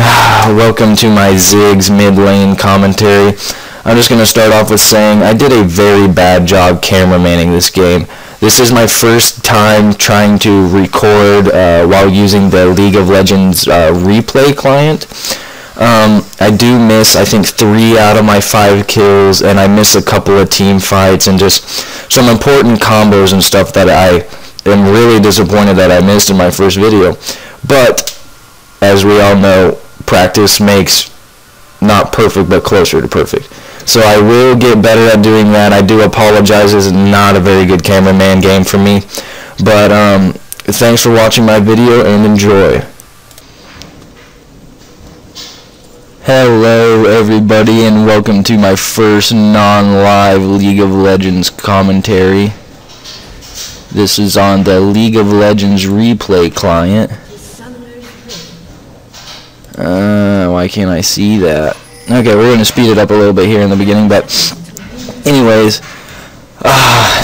everyone, welcome to my Ziggs Mid lane commentary. I'm just going to start off with saying I did a very bad job cameramanning this game. This is my first time trying to record while using the League of Legends replay client. I do miss, I think, 3 out of my 5 kills, and I miss a couple of team fights and just some important combos and stuff that I am really disappointed that I missed in my first video. But as we all know, practice makes not perfect but closer to perfect. So I will get better at doing that. I do apologize, this is not a very good cameraman game for me. But thanks for watching my video and enjoy. Hello everybody and welcome to my first non-live League of Legends commentary. This is on the League of Legends replay client. Why can't I see that? Okay, we're going to speed it up a little bit here in the beginning, but anyways,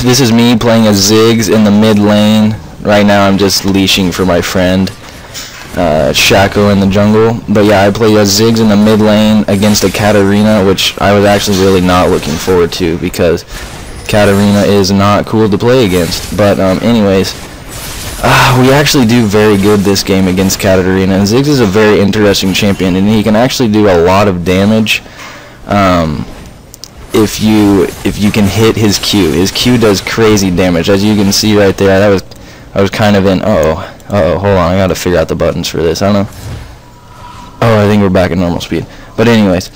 this is me playing as Ziggs in the mid lane. Right now I'm just leashing for my friend Shaco in the jungle. But yeah, I play as Ziggs in the mid lane against a Katarina, which I was actually really not looking forward to because Katarina is not cool to play against. But anyways, we actually do very good this game against Katarina, and Ziggs is a very interesting champion, and he can actually do a lot of damage if you can hit his Q. His Q does crazy damage, as you can see right there. I was kind of in. Hold on, I gotta figure out the buttons for this. I don't know. Oh, I think we're back at normal speed. But anyways,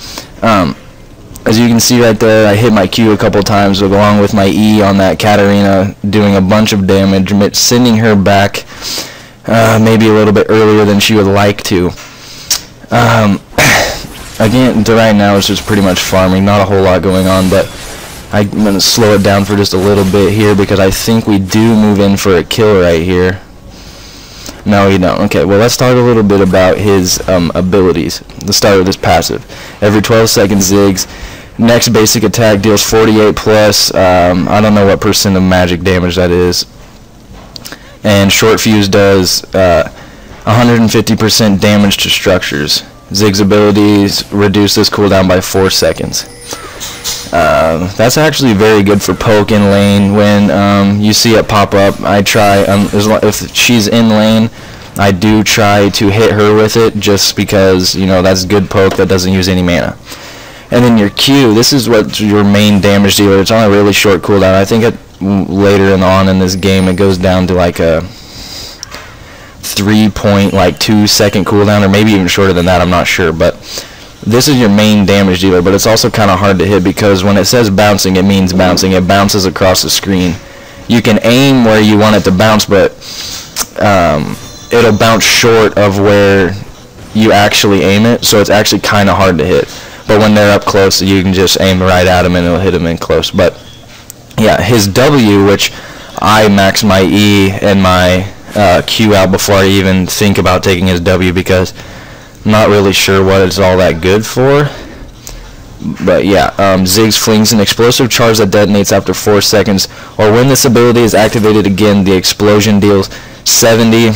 as you can see right there, I hit my Q a couple times along with my E on that Katarina, doing a bunch of damage, sending her back maybe a little bit earlier than she would like to. Again, right now it's just pretty much farming, not a whole lot going on, but I'm going to slow it down for just a little bit here because I think we do move in for a kill right here. No, you don't. Okay, well, let's talk a little bit about his abilities. Let's start with his passive. Every 12 seconds, Ziggs. Next basic attack deals 48 plus. I don't know what percent of magic damage that is. And short fuse does 150% damage to structures. Ziggs abilities reduce this cooldown by 4 seconds. That's actually very good for poke in lane. When you see it pop up, I try, if she's in lane, I do try to hit her with it just because, you know, that's good poke that doesn't use any mana. And then your Q, this is what your main damage dealer. It's on a really short cooldown. I think later on in this game it goes down to like a 3.2 second cooldown, or maybe even shorter than that, I'm not sure. But this is your main damage dealer, but it's also kind of hard to hit because when it says bouncing, it means bouncing. It bounces across the screen. You can aim where you want it to bounce, but it'll bounce short of where you actually aim it, so it's actually kind of hard to hit. But when they're up close, you can just aim right at them and it'll hit them in close. But yeah, his W, which I max my E and my Q out before I even think about taking his W because I'm not really sure what it's all that good for. But yeah, Ziggs flings an explosive charge that detonates after 4 seconds, or when this ability is activated again, the explosion deals 70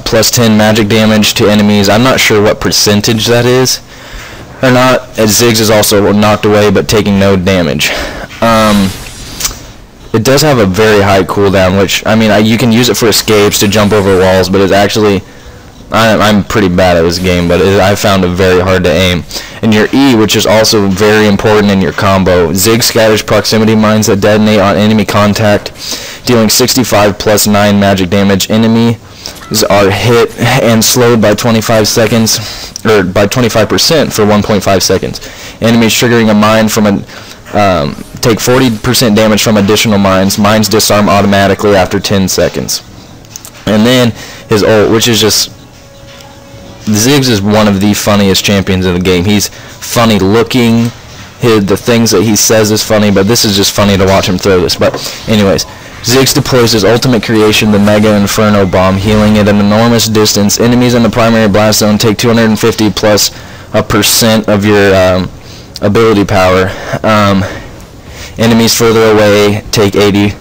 plus 10 magic damage to enemies. I'm not sure what percentage that is or not, as Ziggs is also knocked away but taking no damage. It does have a very high cooldown, which, I mean, you can use it for escapes to jump over walls, but it's actually, I'm pretty bad at this game, but I found it very hard to aim. And your E, which is also very important in your combo, Ziggs scatters proximity mines that detonate on enemy contact, dealing 65 plus 9 magic damage. Enemies are hit and slowed by 25 seconds, or by 25% for 1.5 seconds. Enemies triggering a mine from a take 40% damage from additional mines. Mines disarm automatically after 10 seconds. And then his ult, which is just, Ziggs is one of the funniest champions in the game. He's funny looking. The things that he says is funny, but this is just funny to watch him throw this. But anyways, Ziggs deploys his ultimate creation, the Mega Inferno Bomb, healing at an enormous distance. Enemies in the primary blast zone take 250 plus a % of your ability power. Enemies further away take 80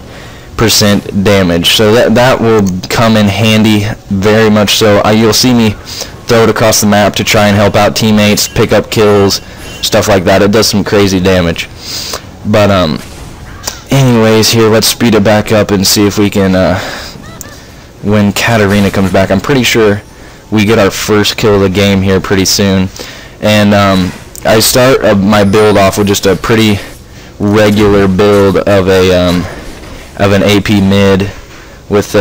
damage. So that will come in handy very much so. You'll see me throw it across the map to try and help out teammates, pick up kills, stuff like that. It does some crazy damage. But anyways, here, let's speed it back up and see if we can, when Katarina comes back, I'm pretty sure we get our first kill of the game here pretty soon. And I start my build off with just a pretty regular build of an AP mid with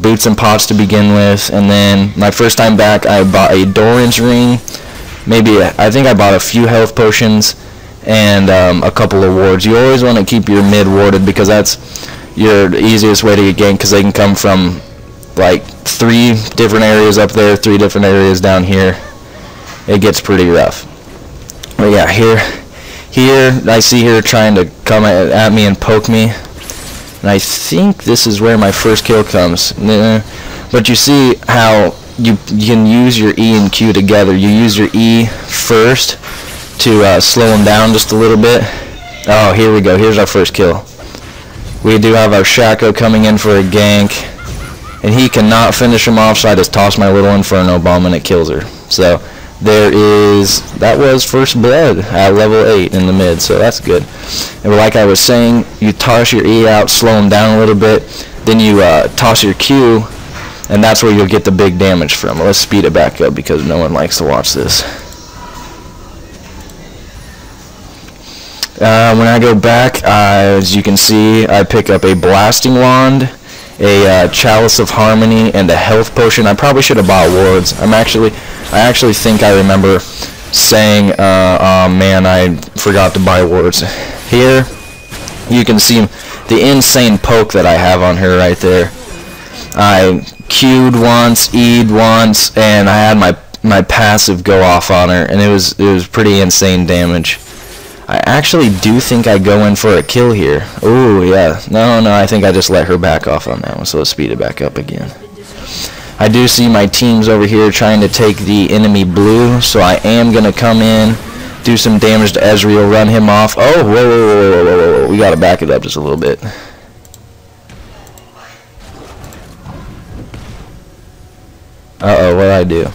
boots and pots to begin with, and then my first time back I bought a Doran's ring, I think I bought a few health potions and a couple of wards. You always want to keep your mid warded because that's your easiest way to get ganked, because they can come from like 3 different areas up there, 3 different areas down here. It gets pretty rough. But yeah, here I see her trying to come at me and poke me, and I think this is where my first kill comes. But you see how you can use your E and Q together. You use your E first to slow him down just a little bit. Oh, here we go. Here's our first kill. We do have our Shaco coming in for a gank, and he cannot finish him off, so I just toss my little Inferno Bomb and it kills her. So that was first blood at level 8 in the mid, so that's good. And like I was saying, you toss your E out, slow him down a little bit, then you toss your Q, and that's where you'll get the big damage from. Let's speed it back up because no one likes to watch this. When I go back, as you can see, I pick up a Blasting Wand, a Chalice of Harmony, and a health potion. I probably should have bought wards. I actually think I remember saying, oh man, I forgot to buy wards. Here, you can see the insane poke that I have on her right there. I Q'd once, E'd once, and I had my passive go off on her, and it was pretty insane damage. I actually do think I go in for a kill here. Ooh, yeah. No, I think I just let her back off on that one, so let's speed it back up again. I do see my teams over here trying to take the enemy blue, so I am going to come in, do some damage to Ezreal, run him off. Oh, whoa. We got to back it up just a little bit. Uh-oh, what did I do?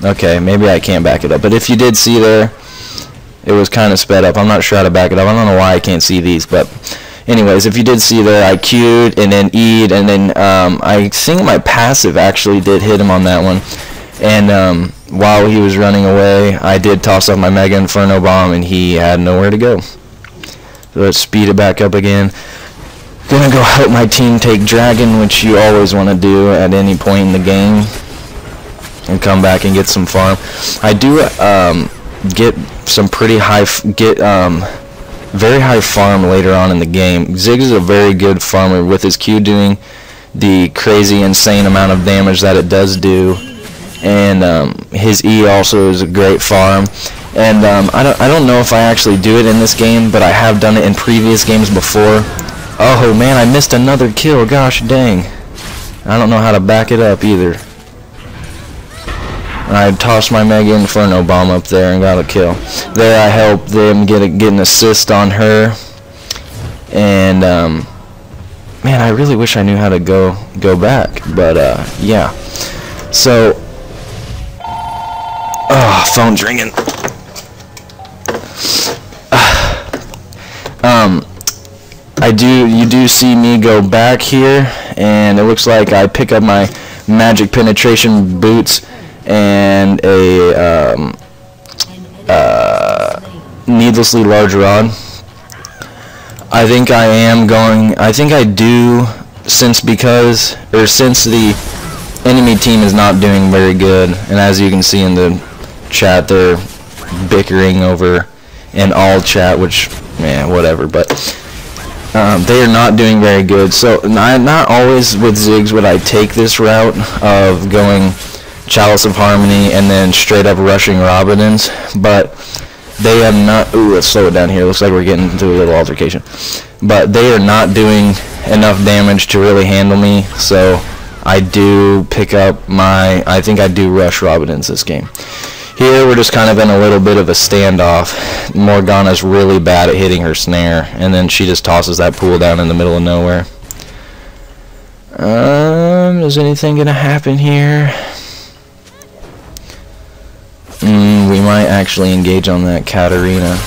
Okay, maybe I can't back it up, but if you did see there, it was kind of sped up. I'm not sure how to back it up. I don't know why I can't see these, but anyways, if you did see there, I Q'd and then E'd, and then I think my passive actually did hit him on that one. And while he was running away, I did toss up my Mega Inferno Bomb, and he had nowhere to go. So let's speed it back up again. Gonna go help my team take Dragon, which you always want to do at any point in the game, and come back and get some farm. I do get some pretty high, very high farm later on in the game. Ziggs is a very good farmer with his Q doing the crazy insane amount of damage that it does do, and his E also is a great farm. And I don't know if I actually do it in this game, but I have done it in previous games before. Oh man, I missed another kill, gosh dang. I don't know how to back it up either. I tossed my Mega Inferno Bomb up there and got a kill. There I helped them get an assist on her. And man, I really wish I knew how to go back, but yeah. So phone's ringing. You do see me go back here, and it looks like I pick up my magic penetration boots and a needlessly large rod. I think I do, since the enemy team is not doing very good, and as you can see in the chat, they're bickering over in all chat, which, man, whatever, but they are not doing very good. So not always with Ziggs would I take this route of going Chalice of Harmony and then straight up rushing Robinins, but they are not. Ooh, let's slow it down here. Looks like we're getting into a little altercation, but they are not doing enough damage to really handle me. So I do pick up I think I do rush Robinins this game. Here we're just kind of in a little bit of a standoff. Morgana's really bad at hitting her snare, and then she just tosses that pool down in the middle of nowhere. Is anything gonna happen here? We might actually engage on that Katarina.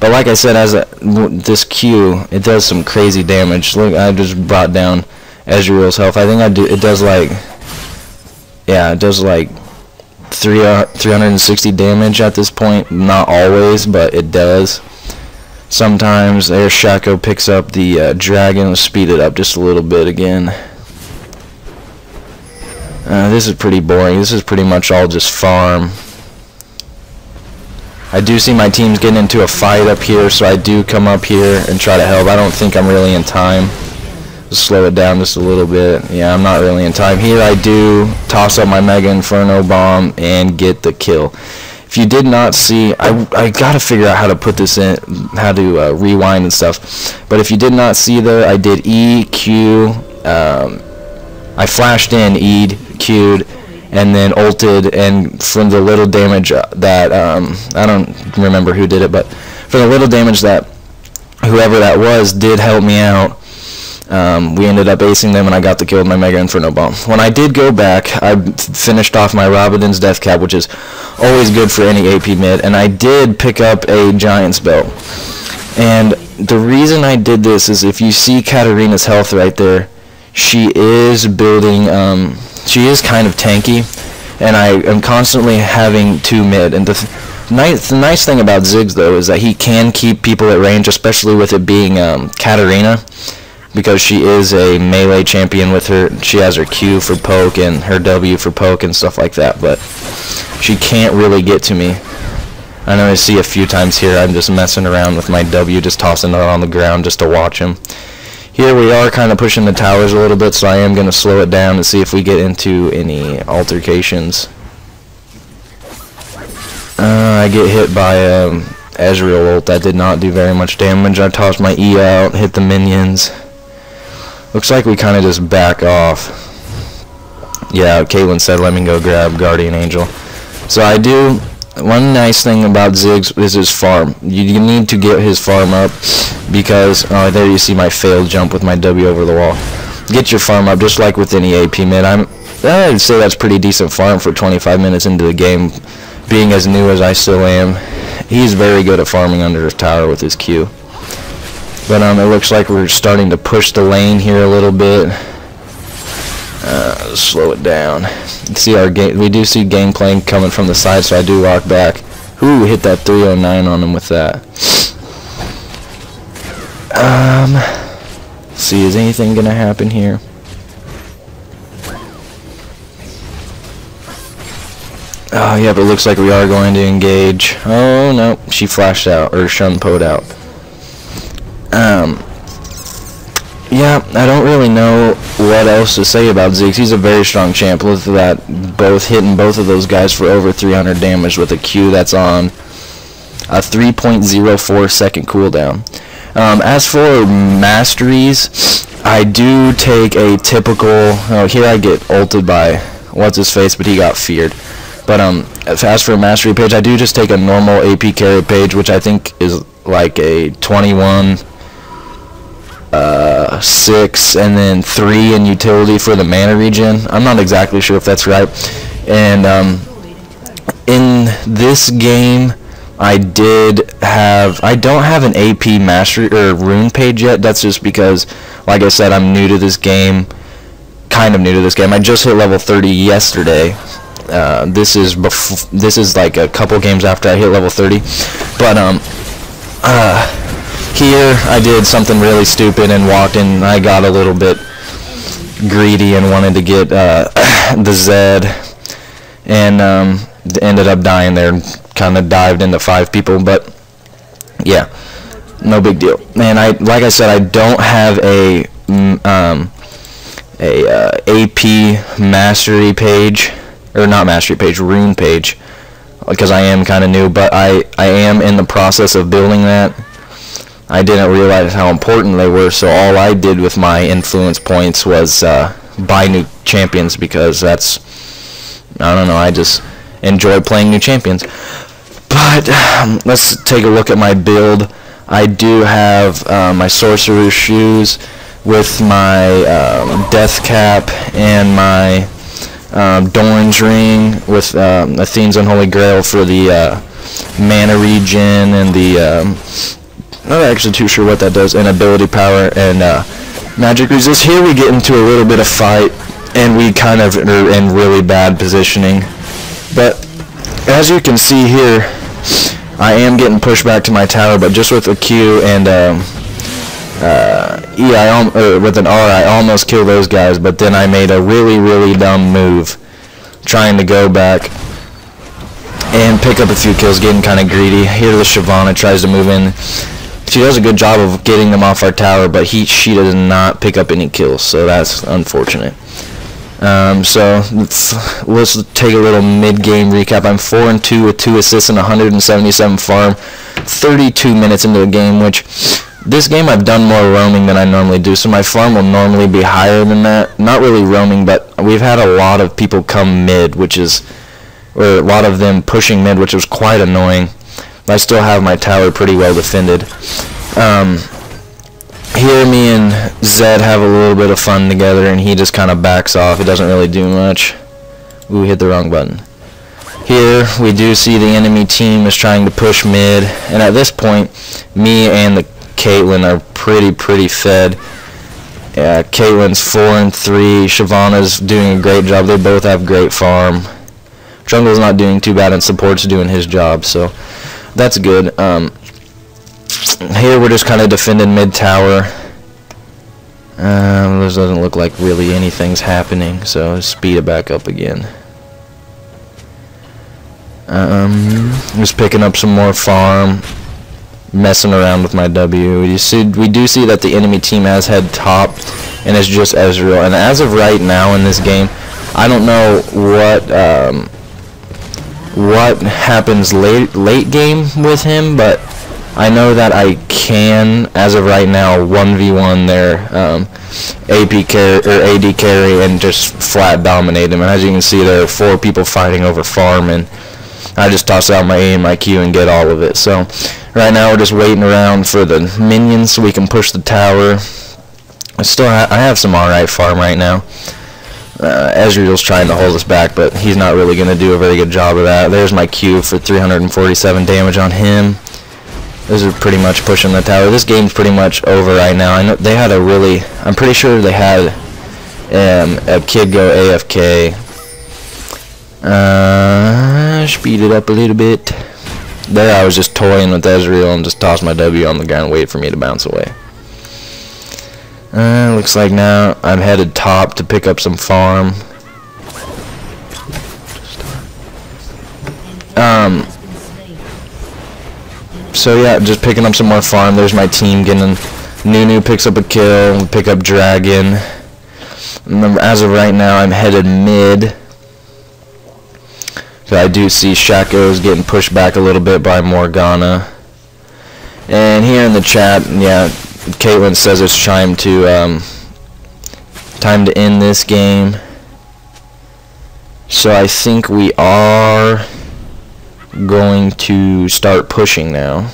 But like I said, this Q, it does some crazy damage. Look, I just brought down Ezreal's health. I think it does like, yeah, it does like 360 damage at this point. Not always, but it does. Sometimes their Shaco picks up the dragon, speed it up just a little bit again. This is pretty boring. This is pretty much all just farm. I do see my team's getting into a fight up here, so I do come up here and try to help. I don't think I'm really in time. Just slow it down just a little bit. Yeah, I'm not really in time. Here I do toss up my Mega Inferno Bomb and get the kill. If you did not see, I gotta figure out how to put this in, how to rewind and stuff. But if you did not see there, I did E, Q, I flashed in, E'd, Q'd, and then ulted, and from the little damage that, I don't remember who did it, but for the little damage that whoever that was did help me out, we ended up acing them, and I got the kill with my Mega Inferno Bomb. When I did go back, I finished off my Rabadon's Death Cap, which is always good for any AP mid, and I did pick up a Giant's Belt. And the reason I did this is if you see Katarina's health right there, she is building, she is kind of tanky, and I am constantly having 2 mid. And the nice thing about Ziggs, though, is that he can keep people at range, especially with it being Katarina, because she is a melee champion with her. She has her Q for poke and her W for poke and stuff like that, but she can't really get to me. I know I see a few times here I'm just messing around with my W, just tossing it on the ground just to watch him. Here we are kind of pushing the towers a little bit, so I am going to slow it down and see if we get into any altercations. I get hit by Ezreal ult. That did not do very much damage. I tossed my E out, hit the minions. Looks like we kind of just back off. Yeah, Caitlyn said let me go grab Guardian Angel. So I do. One nice thing about Ziggs is his farm. You need to get his farm up because, oh, there you see my failed jump with my W over the wall. Get your farm up just like with any AP mid. I'd say that's pretty decent farm for 25 minutes into the game, being as new as I still am. He's very good at farming under his tower with his Q. But it looks like we're starting to push the lane here a little bit. Slow it down. See our game. We do see gameplay coming from the side, so I do walk back. Ooh, hit that 309 on him with that. See, is anything gonna happen here? Oh, yeah, but it looks like we are going to engage. Oh no, she flashed out or shunpoed out. Yeah, I don't really know what else to say about Ziggs. He's a very strong champ. Look at that, hitting both of those guys for over 300 damage with a Q that's on a 3.04 second cooldown. As for masteries, I do take a typical. Oh, here I get ulted by what's his face, but he got feared. But as for a mastery page, I do just take a normal AP carry page, which I think is like a 21. 6 and then 3 in utility for the mana regen. I'm not exactly sure if that's right. And in this game I don't have an AP mastery or rune page yet. That's just because, like I said, I'm new to this game, kind of new to this game. I just hit level 30 yesterday. This is like a couple games after I hit level 30. But here I did something really stupid and walked in. I got a little bit greedy and wanted to get the Zed, and ended up dying there. Kind of dived into 5 people, but yeah, no big deal. And like I said, I don't have a AP mastery page, or not mastery page, rune page, because I am kind of new, but I am in the process of building that. I didn't realize how important they were, so all I did with my influence points was buy new champions, because that's, I don't know, I just enjoy playing new champions. But let's take a look at my build. I do have my sorcerer's shoes with my Death Cap and my Doran's Ring with Athene's Unholy Grail for the mana regen and the not actually too sure what that does, and ability power and magic resist. Here we get into a little bit of fight, and we kind of are in really bad positioning. But as you can see here, I am getting pushed back to my tower, but just with a Q and with an R, I almost killed those guys, but then I made a really dumb move, trying to go back and pick up a few kills, getting kind of greedy. Here the Shyvana tries to move in. She does a good job of getting them off our tower, but she does not pick up any kills, so that's unfortunate. So let's take a little mid-game recap. I'm 4-2 with 2 assists and 177 farm, 32 minutes into the game, which this game I've done more roaming than I normally do, so my farm will normally be higher than that. Not really roaming, but we've had a lot of people come mid, or a lot of them pushing mid, which was quite annoying. I still have my tower pretty well defended. Here me and Zed have a little bit of fun together, and he just kind of backs off. He doesn't really do much. Ooh, hit the wrong button. Here we do see the enemy team is trying to push mid, and at this point me and the Caitlyn are pretty fed. Caitlin's 4-3, Shyvana's doing a great job. They both have great farm. Jungle's not doing too bad, and support's doing his job, so that's good. Here we're just kind of defending mid tower. This doesn't look like really anything's happening, so let's speed it back up again. Just picking up some more farm, messing around with my W. We do see that the enemy team has head top, and it's just Ezreal. And as of right now in this game, I don't know what happens late game with him, but I know that I can, as of right now, 1v1 their AP carry or AD carry and just flat dominate him. And as you can see, there are 4 people fighting over farm, and I just toss out my A and my Q and get all of it. So right now we're just waiting around for the minions so we can push the tower. I have some alright farm right now. Ezreal's trying to hold us back, but he's not really going to do a very good job of that. There's my Q for 347 damage on him. Those are pretty much pushing the tower. This game's pretty much over right now. I know they had I'm pretty sure they had a kid go AFK. Speed it up a little bit. There I was just toying with Ezreal and just tossed my W on the ground and waited for me to bounce away. Looks like now I'm headed top to pick up some farm. So yeah, just picking up some more farm. There's my team getting Nunu picks up a kill, pick up Dragon. Remember, as of right now, I'm headed mid. So I do see Shaco's getting pushed back a little bit by Morgana. And here in the chat, yeah, Caitlyn says it's time to end this game. So I think we are going to start pushing now.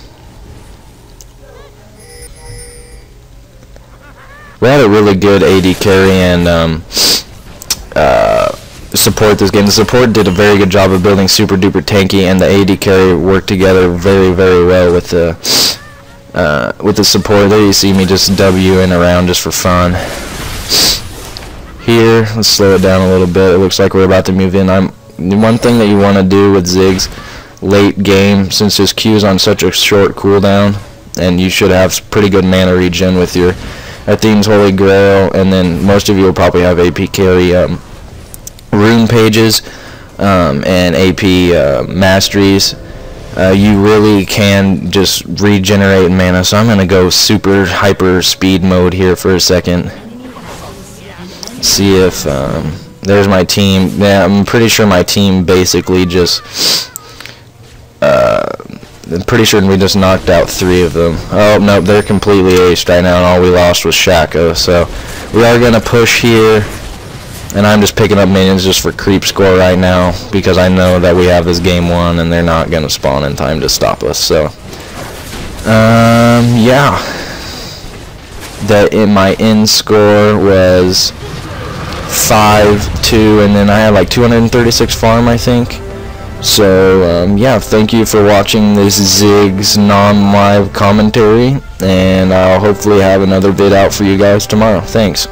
We had a really good AD carry and support this game. The support did a very good job of building super duper tanky, and the AD carry worked together very well with the support. There you see me just W'ing around just for fun. Here, let's slow it down a little bit. It looks like we're about to move in. One thing that you want to do with Ziggs late game, since his Q is on such a short cooldown, and you should have pretty good mana regen with your Athene's Holy Grail, and then most of you will probably have AP carry rune pages and AP masteries. You really can just regenerate mana, so I'm going to go super hyper speed mode here for a second. See if there's my team. Yeah, I'm pretty sure my team basically just I'm pretty sure we just knocked out 3 of them. Oh no, they're completely aced right now, and all we lost was Shaco. So we are gonna push here, and I'm just picking up minions just for creep score right now because I know that we have this game won and they're not gonna spawn in time to stop us. So yeah, that my end score was 5-2, and then I had like 236 farm, I think. So yeah, thank you for watching this Ziggs non-live commentary, and I'll hopefully have another vid out for you guys tomorrow. Thanks.